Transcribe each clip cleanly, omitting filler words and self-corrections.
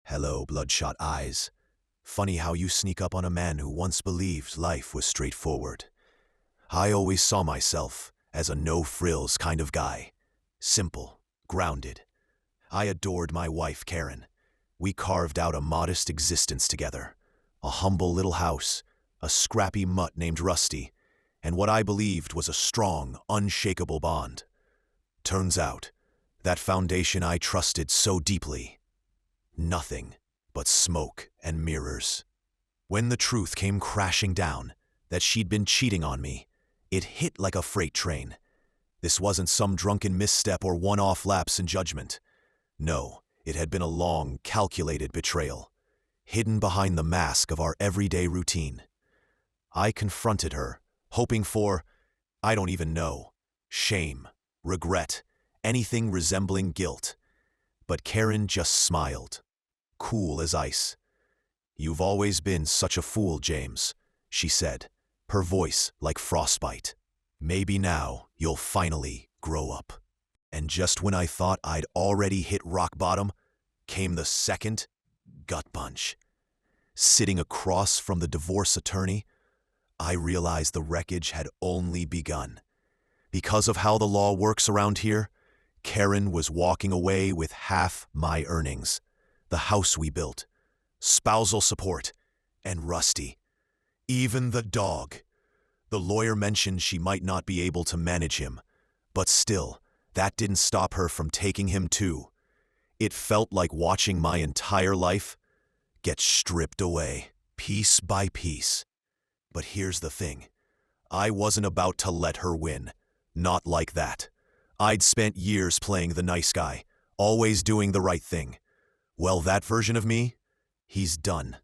Hello, bloodshot eyes. Funny how you sneak up on a man who once believed life was straightforward. I always saw myself as a no-frills kind of guy. Simple, grounded. I adored my wife, Karen. We carved out a modest existence together. A humble little house, a scrappy mutt named Rusty, and what I believed was a strong, unshakable bond. Turns out, that foundation I trusted so deeply, nothing but smoke and mirrors. When the truth came crashing down, that she'd been cheating on me, it hit like a freight train. This wasn't some drunken misstep or one-off lapse in judgment. No, it had been a long, calculated betrayal, hidden behind the mask of our everyday routine. I confronted her, hoping for, I don't even know, shame, regret, anything resembling guilt. But Karen just smiled, cool as ice. "You've always been such a fool, James," she said, her voice like frostbite. "Maybe now you'll finally grow up." And just when I thought I'd already hit rock bottom, came the second gut punch. Sitting across from the divorce attorney, I realized the wreckage had only begun. Because of how the law works around here, Karen was walking away with half my earnings, the house we built, spousal support, and Rusty. Even the dog. The lawyer mentioned she might not be able to manage him, but still, that didn't stop her from taking him too. It felt like watching my entire life get stripped away, piece by piece. But here's the thing. I wasn't about to let her win. Not like that. I'd spent years playing the nice guy, always doing the right thing. Well, that version of me, he's done.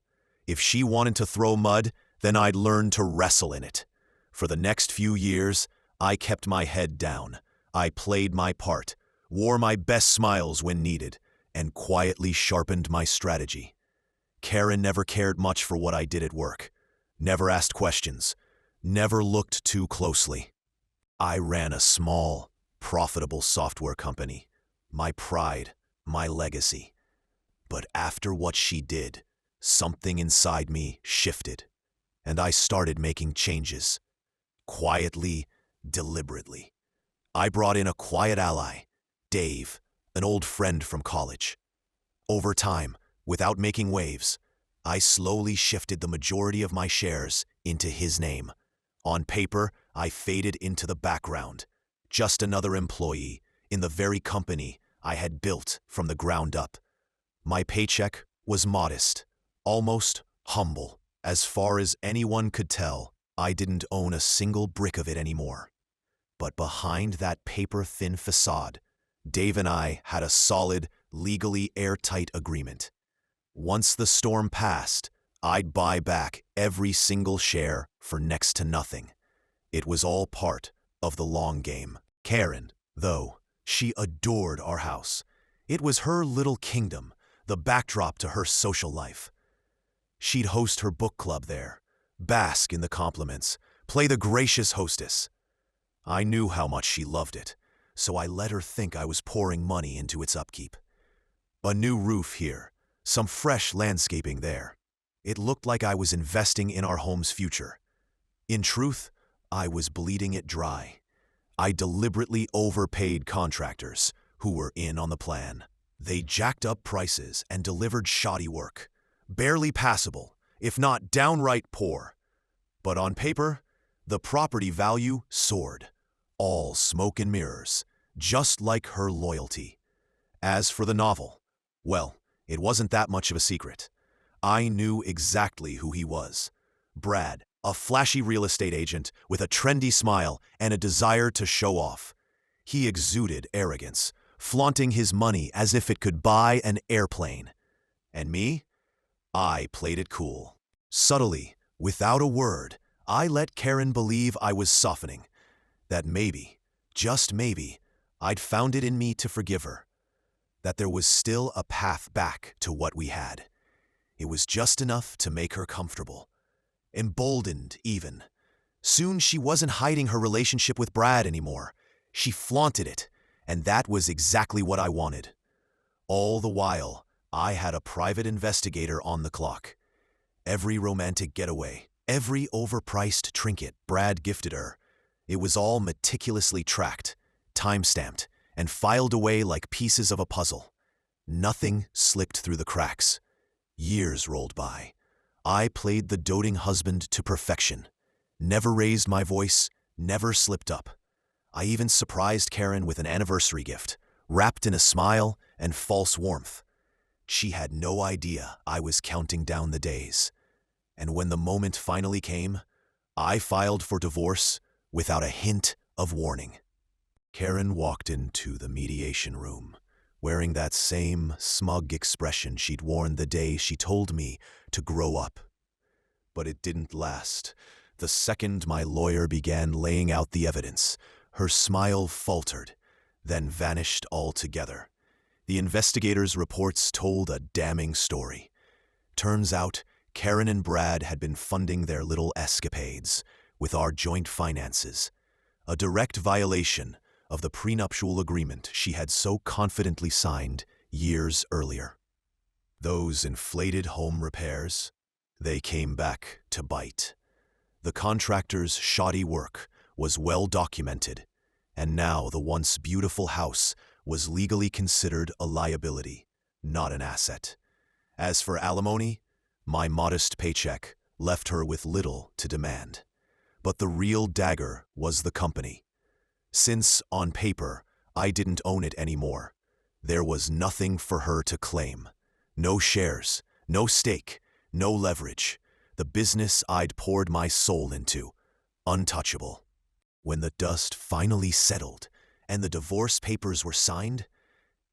If she wanted to throw mud, then I'd learn to wrestle in it. For the next few years, I kept my head down. I played my part, wore my best smiles when needed, and quietly sharpened my strategy. Karen never cared much for what I did at work, never asked questions, never looked too closely. I ran a small, profitable software company, my pride, my legacy. But after what she did, something inside me shifted, and I started making changes. Quietly, deliberately. I brought in a quiet ally, Dave, an old friend from college. Over time, without making waves, I slowly shifted the majority of my shares into his name. On paper, I faded into the background, just another employee in the very company I had built from the ground up. My paycheck was modest, almost humble. As far as anyone could tell, I didn't own a single brick of it anymore. But behind that paper-thin facade, Dave and I had a solid, legally airtight agreement. Once the storm passed, I'd buy back every single share for next to nothing. It was all part of the long game. Karen, though, she adored our house. It was her little kingdom, the backdrop to her social life. She'd host her book club there, bask in the compliments, play the gracious hostess. I knew how much she loved it, so I let her think I was pouring money into its upkeep. A new roof here, some fresh landscaping there. It looked like I was investing in our home's future. In truth, I was bleeding it dry. I deliberately overpaid contractors who were in on the plan. They jacked up prices and delivered shoddy work, barely passable, if not downright poor. But on paper, the property value soared. All smoke and mirrors, just like her loyalty. As for the novel, well, it wasn't that much of a secret. I knew exactly who he was. Brad, a flashy real estate agent with a trendy smile and a desire to show off. He exuded arrogance, flaunting his money as if it could buy an airplane. And me? I played it cool. Subtly, without a word, I let Karen believe I was softening. That maybe, just maybe, I'd found it in me to forgive her. That there was still a path back to what we had. It was just enough to make her comfortable. Emboldened, even. Soon she wasn't hiding her relationship with Brad anymore. She flaunted it, and that was exactly what I wanted. All the while, I had a private investigator on the clock. Every romantic getaway, every overpriced trinket Brad gifted her, it was all meticulously tracked, time-stamped, and filed away like pieces of a puzzle. Nothing slipped through the cracks. Years rolled by. I played the doting husband to perfection. Never raised my voice, never slipped up. I even surprised Karen with an anniversary gift, wrapped in a smile and false warmth. She had no idea I was counting down the days. And when the moment finally came, I filed for divorce without a hint of warning. Karen walked into the mediation room, wearing that same smug expression she'd worn the day she told me to grow up. But it didn't last. The second my lawyer began laying out the evidence, her smile faltered, then vanished altogether. The investigators' reports told a damning story. Turns out, Karen and Brad had been funding their little escapades with our joint finances, a direct violation of the prenuptial agreement she had so confidently signed years earlier. Those inflated home repairs, they came back to bite. The contractor's shoddy work was well documented, and now the once beautiful house was legally considered a liability, not an asset. As for alimony, my modest paycheck left her with little to demand. But the real dagger was the company. Since, on paper, I didn't own it anymore, there was nothing for her to claim. No shares, no stake, no leverage. The business I'd poured my soul into, untouchable. When the dust finally settled and the divorce papers were signed,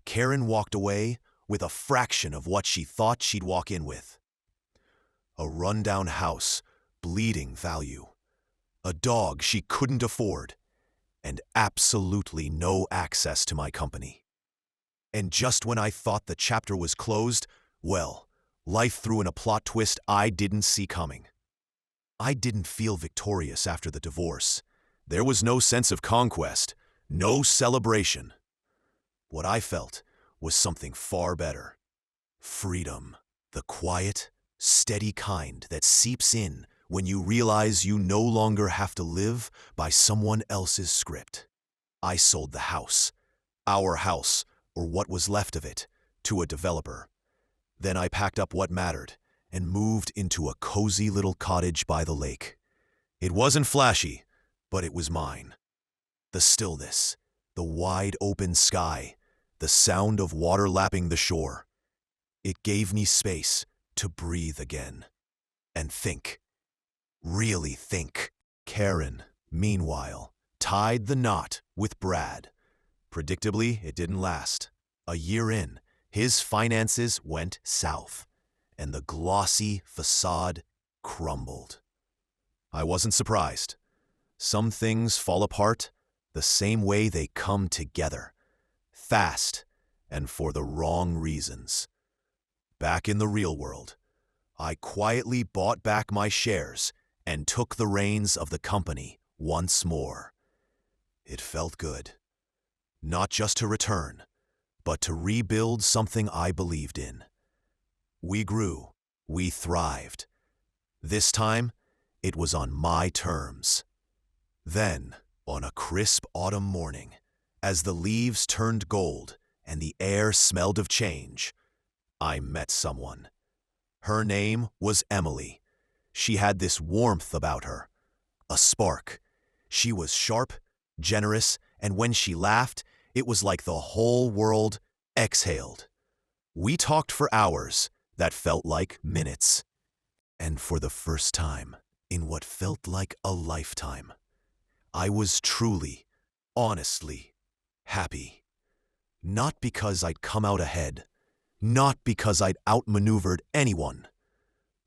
Karen walked away with a fraction of what she thought she'd walk in with. A rundown house, bleeding value. A dog she couldn't afford, and absolutely no access to my company. And just when I thought the chapter was closed, well, life threw in a plot twist I didn't see coming. I didn't feel victorious after the divorce. There was no sense of conquest, no celebration. What I felt was something far better. Freedom, the quiet, steady kind that seeps in when you realize you no longer have to live by someone else's script. I sold the house, our house, or what was left of it, to a developer. Then I packed up what mattered and moved into a cozy little cottage by the lake. It wasn't flashy, but it was mine. The stillness, the wide open sky, the sound of water lapping the shore. It gave me space to breathe again and think. Really think. Karen, meanwhile, tied the knot with Brad. Predictably, it didn't last. A year in, his finances went south, and the glossy facade crumbled. I wasn't surprised. Some things fall apart the same way they come together, fast and for the wrong reasons. Back in the real world, I quietly bought back my shares and took the reins of the company once more. It felt good. Not just to return, but to rebuild something I believed in. We grew, we thrived. This time, it was on my terms. Then, on a crisp autumn morning, as the leaves turned gold and the air smelled of change, I met someone. Her name was Emily. She had this warmth about her, a spark. She was sharp, generous, and when she laughed, it was like the whole world exhaled. We talked for hours that felt like minutes. And for the first time, in what felt like a lifetime, I was truly, honestly happy. Not because I'd come out ahead, not because I'd outmaneuvered anyone,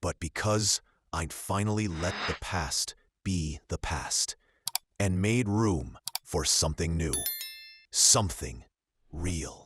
but because I'd finally let the past be the past and made room for something new, something real.